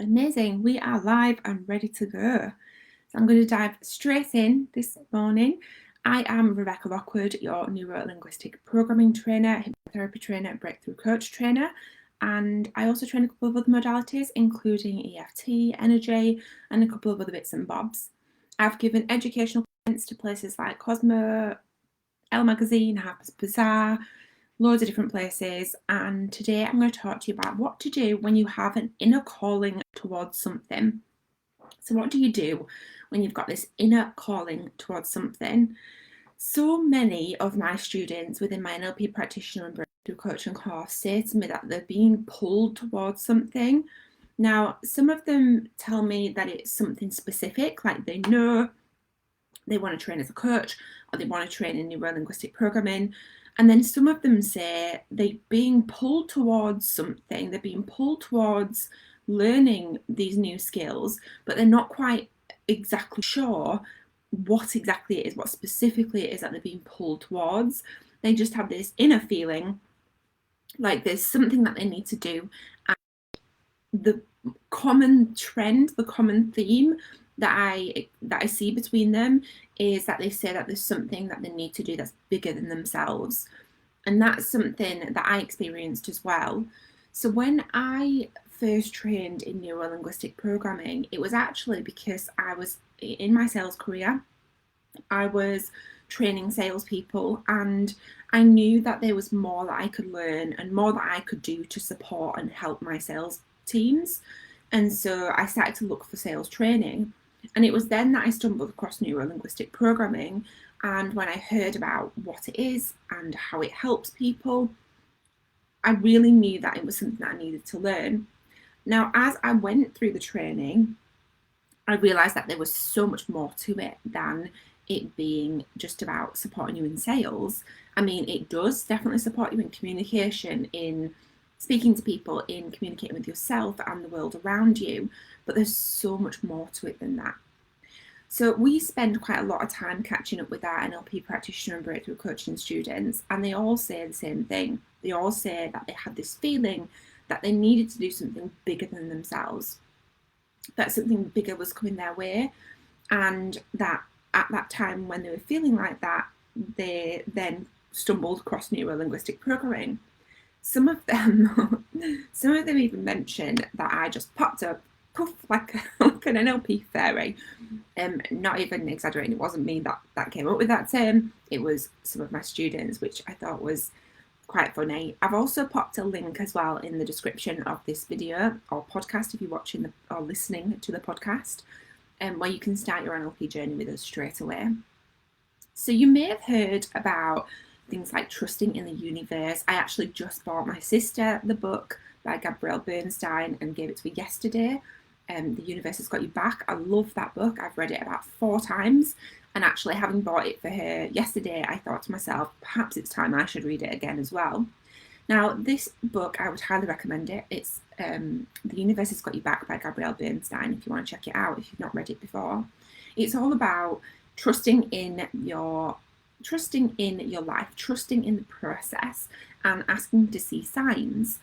Amazing. We are live and ready to go. So I'm going to dive straight in this morning. I am Rebecca Lockwood, your neuro-linguistic programming trainer, hypnotherapy trainer, breakthrough coach trainer, and I also train a couple of other modalities, including EFT, energy, and a couple of other bits and bobs. I've given educational events to places like Cosmo, Elle Magazine, Harper's Bazaar, loads of different places, and today I'm going to talk to you about what to do when you have an inner calling towards something. So what do you do when you've got this inner calling towards something? So many of my students within my NLP practitioner and breakthrough coaching course say to me that they're being pulled towards something. Now, some of them tell me that it's something specific, like they know they want to train as a coach or they want to train in neuro-linguistic programming. And then some of them say they're being pulled towards something, they're being pulled towards learning these new skills, but they're not quite exactly sure what exactly it is, what specifically it is that they're being pulled towards. They just have this inner feeling like there's something that they need to do. And the common trend, the common theme that I see between them is that they say that there's something that they need to do that's bigger than themselves. And that's something that I experienced as well. So when I first trained in neuro-linguistic programming, it was actually because I was in my sales career. I was training salespeople, and I knew that there was more that I could learn and more that I could do to support and help my sales teams. And so I started to look for sales training. And it was then that I stumbled across neuro-linguistic programming. And when I heard about what it is and how it helps people, I really knew that it was something that I needed to learn. Now, as I went through the training, I realised that there was so much more to it than it being just about supporting you in sales. I mean, it does definitely support you in communication, in speaking to people, in communicating with yourself and the world around you, but there's so much more to it than that. So we spend quite a lot of time catching up with our NLP practitioner and breakthrough coaching students, and they all say the same thing. They all say that they had this feeling that they needed to do something bigger than themselves, that something bigger was coming their way, and that at that time when they were feeling like that, they then stumbled across neuro-linguistic programming. Some of them even mentioned that I just popped up, poof, like an NLP fairy. Not even exaggerating, it wasn't me that came up with that term. It was some of my students, which I thought was quite funny. I've also popped a link as well in the description of this video or podcast if you're watching or listening to the podcast, where you can start your NLP journey with us straight away. So you may have heard about things like trusting in the universe. I actually just bought my sister the book by Gabrielle Bernstein and gave it to her yesterday. The Universe Has Got Your Back. I love that book. I've read it about 4 times, and actually having bought it for her yesterday, I thought to myself, perhaps it's time I should read it again as well. Now, this book, I would highly recommend it. It's The Universe Has Got Your Back by Gabrielle Bernstein, if you want to check it out, if you've not read it before. It's all about trusting in your life, trusting in the process, and asking to see signs.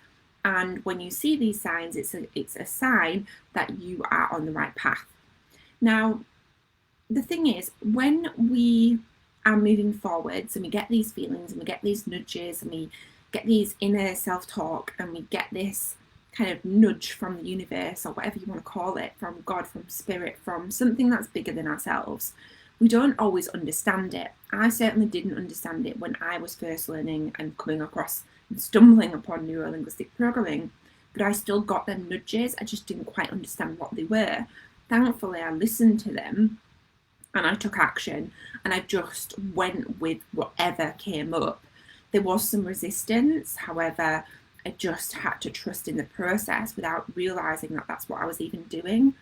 And when you see these signs, it's a sign that you are on the right path. Now, the thing is, when we are moving forwards and we get these feelings and we get these nudges and we get these inner self-talk and we get this kind of nudge from the universe or whatever you want to call it, from God, from spirit, from something that's bigger than ourselves, we don't always understand it. I certainly didn't understand it when I was first learning and coming across and stumbling upon neuro-linguistic programming, but I still got them nudges. I just didn't quite understand what they were. Thankfully, I listened to them and I took action, and I just went with whatever came up. There was some resistance, however, I just had to trust in the process without realizing that that's what I was even doing.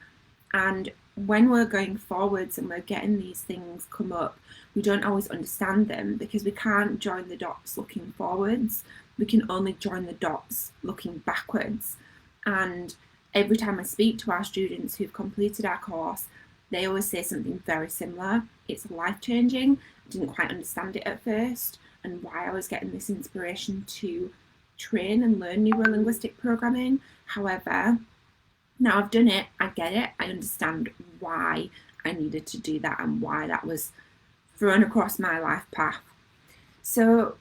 And when we're going forwards and we're getting these things come up, we don't always understand them because we can't join the dots looking forwards. We can only join the dots looking backwards. And every time I speak to our students who've completed our course, they always say something very similar. It's life-changing. I didn't quite understand it at first and why I was getting this inspiration to train and learn neuro-linguistic programming. However, Now I've done it, I get it, I understand why I needed to do that and why that was thrown across my life path. So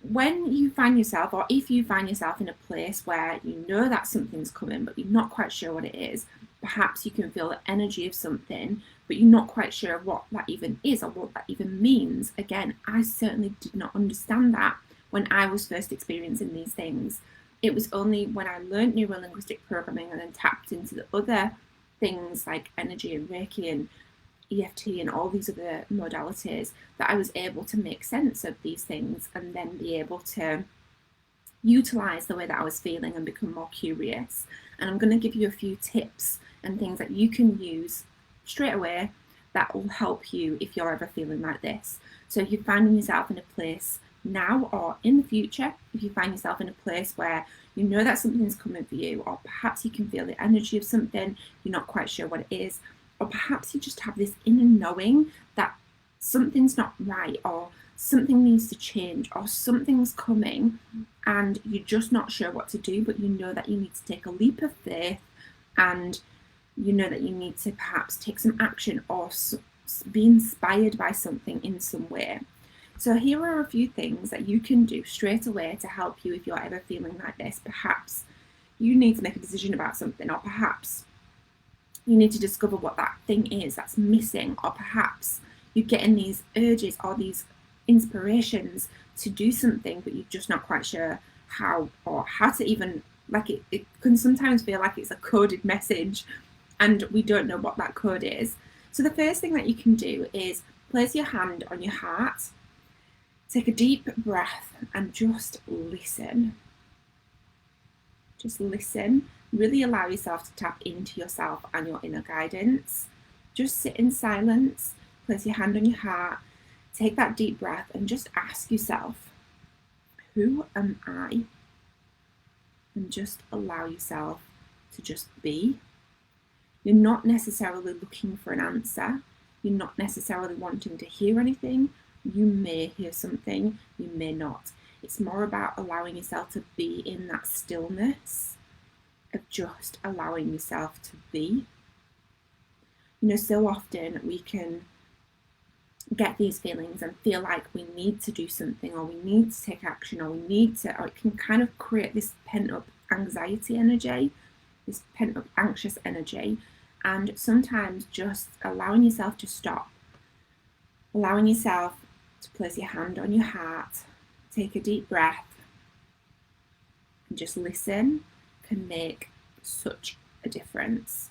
when you find yourself, or if you find yourself in a place where you know that something's coming, but you're not quite sure what it is, perhaps you can feel the energy of something, but you're not quite sure what that even is or what that even means. Again, I certainly did not understand that when I was first experiencing these things. It was only when I learned neuro-linguistic programming and then tapped into the other things like energy and Reiki and EFT and all these other modalities that I was able to make sense of these things and then be able to utilize the way that I was feeling and become more curious. And I'm going to give you a few tips and things that you can use straight away that will help you if you're ever feeling like this. So if you're finding yourself in a place now or in the future, if you find yourself in a place where you know that something's coming for you, or perhaps you can feel the energy of something, you're not quite sure what it is, or perhaps you just have this inner knowing that something's not right, or something needs to change, or something's coming and you're just not sure what to do, but you know that you need to take a leap of faith, and you know that you need to perhaps take some action or be inspired by something in some way. So here are a few things that you can do straight away to help you if you're ever feeling like this. Perhaps you need to make a decision about something, or perhaps you need to discover what that thing is that's missing, or perhaps you're getting these urges or these inspirations to do something, but you're just not quite sure how, or how to even, like it can sometimes feel like it's a coded message and we don't know what that code is. So the first thing that you can do is place your hand on your heart, take a deep breath and just listen. Just listen. Really allow yourself to tap into yourself and your inner guidance. Just sit in silence, place your hand on your heart, take that deep breath and just ask yourself, who am I? And just allow yourself to just be. You're not necessarily looking for an answer. You're not necessarily wanting to hear anything. You may hear something, you may not. It's more about allowing yourself to be in that stillness of just allowing yourself to be. You know, so often we can get these feelings and feel like we need to do something, or we need to take action, or it can kind of create this pent-up anxiety energy, this pent-up anxious energy. And sometimes just allowing yourself to stop, allowing yourself to place your hand on your heart, take a deep breath, and just listen can make such a difference.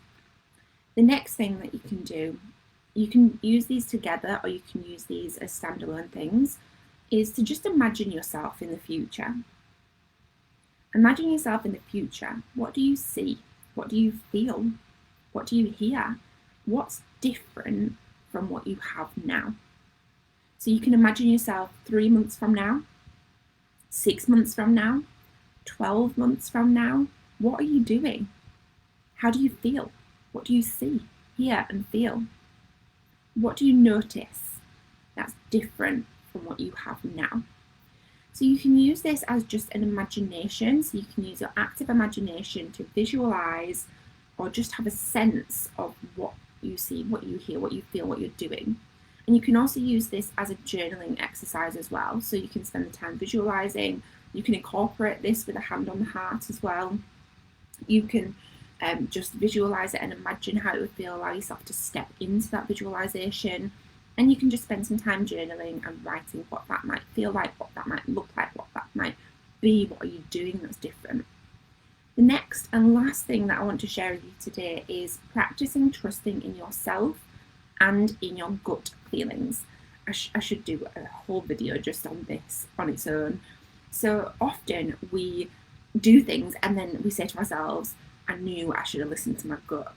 The next thing that you can do, you can use these together or you can use these as standalone things, is to just imagine yourself in the future. Imagine yourself in the future. What do you see? What do you feel? What do you hear? What's different from what you have now? So you can imagine yourself 3 months from now, 6 months from now, 12 months from now. What are you doing? How do you feel? What do you see, hear, and feel? What do you notice that's different from what you have now? So you can use this as just an imagination. So you can use your active imagination to visualize or just have a sense of what you see, what you hear, what you feel, what you're doing. And you can also use this as a journaling exercise as well. So you can spend the time visualizing. You can incorporate this with a hand on the heart as well. You can just visualize it and imagine how it would feel. Allow yourself to step into that visualization. And you can just spend some time journaling and writing what that might feel like, what that might look like, what that might be, what are you doing that's different. The next and last thing that I want to share with you today is practicing trusting in yourself and in your gut feelings. I should do a whole video just on this on its own. So often we do things and then we say to ourselves, I knew I should have listened to my gut.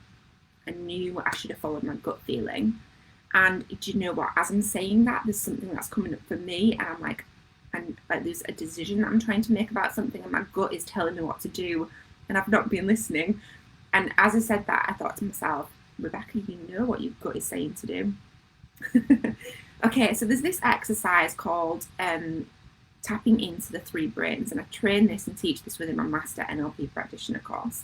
I knew I should have followed my gut feeling. And do you know what? As I'm saying that, there's something that's coming up for me, and I'm like, there's a decision that I'm trying to make about something, and my gut is telling me what to do, and I've not been listening. And as I said that, I thought to myself, Rebecca, you know what your gut is saying to do. Okay, so there's this exercise called tapping into the three brains, and I train this and teach this within my master NLP practitioner course.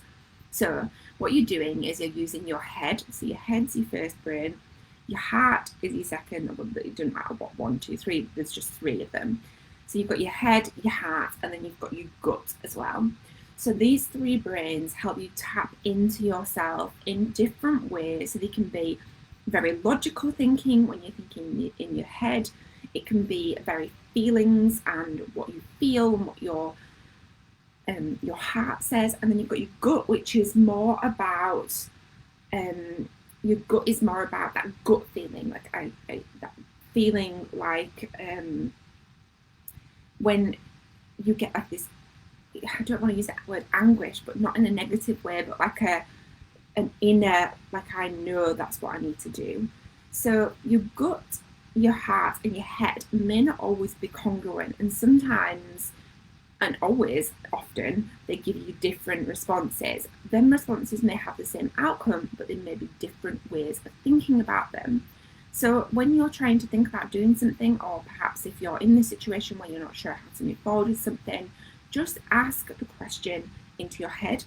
So what you're doing is you're using your head. So your head's your first brain, your heart is your second. Well, it doesn't matter what, 1, 2, 3. There's just 3 of them. So you've got your head, your heart, and then you've got your gut as well. So these 3 brains help you tap into yourself in different ways. So they can be very logical thinking when you're thinking in your head. It can be very feelings and what you feel and what your heart says, and then you've got your gut, which is more about your gut is more about that gut feeling, like that feeling like when you get like this, I don't want to use that word anguish, but not in a negative way, but like an inner, like I know that's what I need to do. So your gut, your heart, and your head may not always be congruent, and sometimes, and always, often, they give you different responses. Them responses may have the same outcome, but they may be different ways of thinking about them. So when you're trying to think about doing something, or perhaps if you're in this situation where you're not sure how to move forward with something, just ask the question into your head,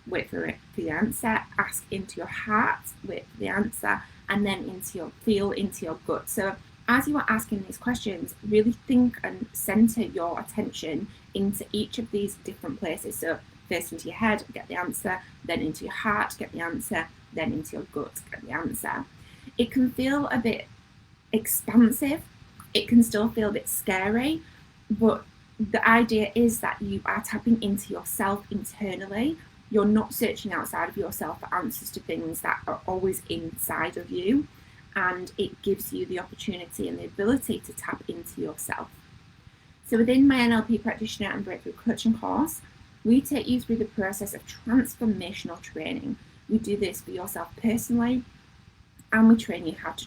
wait for the answer, ask into your heart, wait for the answer, and then feel into your gut. So as you are asking these questions, really think and center your attention into each of these different places. So first into your head, get the answer, then into your heart, get the answer, then into your gut, get the answer. It can feel a bit expansive. It can still feel a bit scary, but the idea is that you are tapping into yourself internally. You're not searching outside of yourself for answers to things that are always inside of you. And it gives you the opportunity and the ability to tap into yourself. So within my NLP practitioner and breakthrough coaching course, we take you through the process of transformational training. We do this for yourself personally, and we train you how to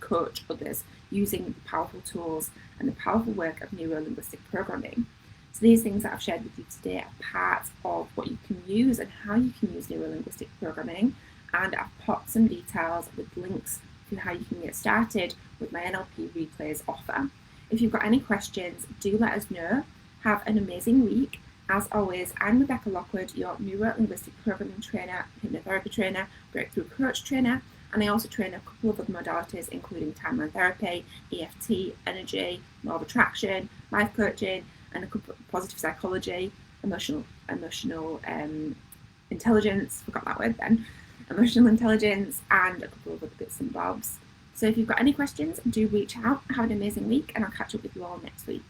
coach others using the powerful tools and the powerful work of neuro-linguistic programming. So these things that I've shared with you today are part of what you can use and how you can use neuro-linguistic programming. And I've popped some details with links to how you can get started with my NLP Replays offer. If you've got any questions, do let us know. Have an amazing week. As always, I'm Rebecca Lockwood, your neuro-linguistic programming trainer, hypnotherapy trainer, breakthrough coach trainer, and I also train a couple of other modalities, including timeline therapy, EFT, energy, law of attraction, life coaching, and a couple of positive psychology, emotional intelligence, forgot that word then, emotional intelligence, and a couple of other bits and bobs. So if you've got any questions, do reach out. Have an amazing week, and I'll catch up with you all next week.